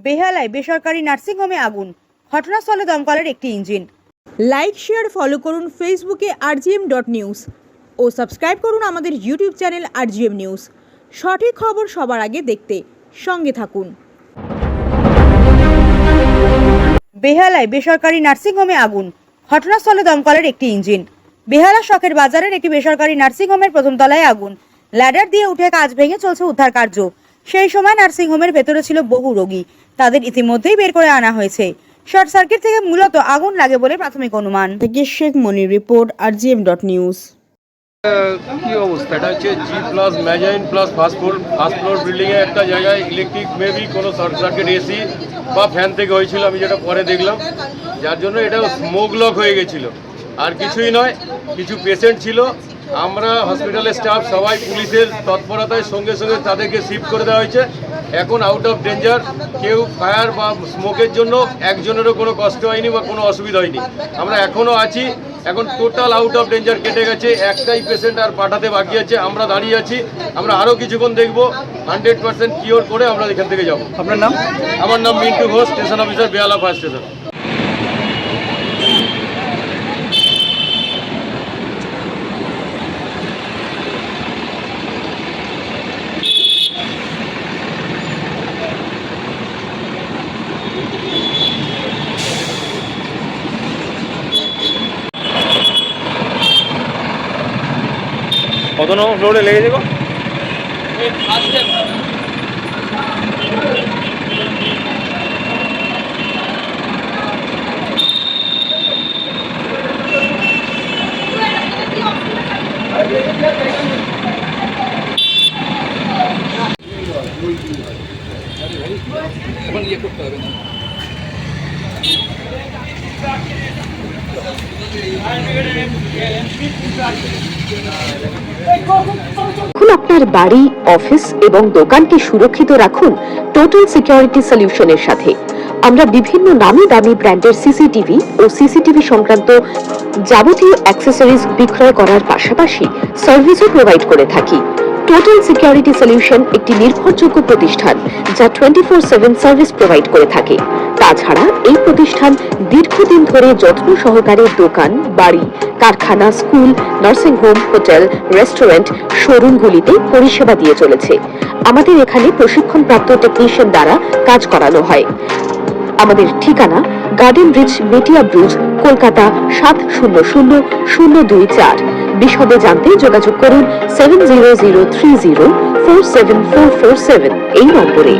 বেহালায় বেসরকারি নার্সিংহোমে আগুন, ঘটনাস্থলে দমকলের একটি ইঞ্জিন। লাইক, শেয়ার, ফলো করুন ফেসবুকে rgm.news ও সাবস্ক্রাইব করুন আমাদের ইউটিউব চ্যানেল rgm নিউজ। সঠিক খবর সবার আগে দেখতে সঙ্গে থাকুন। বেহালায় বেসরকারি নার্সিংহোমে আগুন, ঘটনাস্থলে দমকলের একটি ইঞ্জিন। বেহালা শখের বাজারের একটি বেসরকারি নার্সিংহোমের প্রথম তলায় আগুন। ল্যাডার দিয়ে উঠে কাজ ভেঙে চলছে উদ্ধার কার্য। সেই সময় নার্সিংহোমের ভেতরে ছিল বহু রোগী, তাদের ইতিমধ্যেই বের করে আনা হয়েছে। শর্ট সার্কিট থেকে মূলত আগুন লাগে বলে প্রাথমিক অনুমান। থেকে শেখ মনির রিপোর্ট rgm.news। কি অবস্থা? এটা হচ্ছে G+ mezzanine plus first floor building এর একটা জায়গায় ইলেকট্রিক মেবি কোনো শর্ট সার্কিট এসি বা ফ্যান থেকে হয়েছিল, আমি যেটা পরে দেখলাম, যার জন্য এটা স্মোক লক হয়ে গেছিল। আর কিছুই নয়, কিছু পেশেন্ট ছিল, আমরা হসপিটালের স্টাফ সবাই পুলিশের তৎপরতায় সঙ্গে সঙ্গে তাদেরকে শিফট করে দেওয়া হয়েছে। এখন আউট অফ ডেঞ্জার, কেউ ফায়ার বা স্মোকের জন্য একজনেরও কোনো কষ্ট হয়নি বা কোনো অসুবিধা হয়নি। আমরা এখনও আছি, এখন টোটাল আউট অফ ডেঞ্জার কেটে গেছে। একটাই পেশেন্ট আর পাঠাতে বাকি আছে, আমরা দাঁড়িয়ে আছি। আমরা আরও কিছুক্ষণ দেখবো, 100% কিওর করে আমরা এখান থেকে যাব। আপনার নাম? আমার নাম মিন্টু ঘোষ, স্টেশন অফিসার, বেহালা ফায়ার স্টেশন। কত নম্বর ফ্লোরে লেগেছে গো? আপনার বাড়ি, অফিস এবং দোকানকে সুরক্ষিত রাখুন টোটাল সিকিউরিটি সলিউশনের সাথে। আমরা বিভিন্ন নামি দামি ব্র্যান্ডের সিসিটিভি ও সিসিটিভি সংক্রান্ত যাবতীয় অ্যাক্সেসরিজ বিক্রয় করার পাশাপাশি সার্ভিসও প্রোভাইড করে থাকি। টোটাল সিকিউরিটি সলিউশন একটি নির্ভরযোগ্য প্রতিষ্ঠান যা 24/7 সার্ভিস প্রোভাইড করে থাকে। তাছাড়া এই প্রতিষ্ঠান দীর্ঘদিন ধরে যত্ন সহকারে দোকান, বাড়ি, কারখানা, স্কুল, নার্সিংহোম, হোটেল, রেস্টুরেন্ট, শোরুমগুলিতে পরিষেবা দিয়ে চলেছে। আমাদের এখানে প্রশিক্ষণপ্রাপ্ত টেকনিশিয়ান দ্বারা কাজ করানো হয়। আমাদের ঠিকানা গার্ডেন ব্রিজ, মেটিয়া ব্রুজ, কলকাতা 700024। বিশদে জানতে যোগাযোগ করুন 7003047447 এই নম্বরে।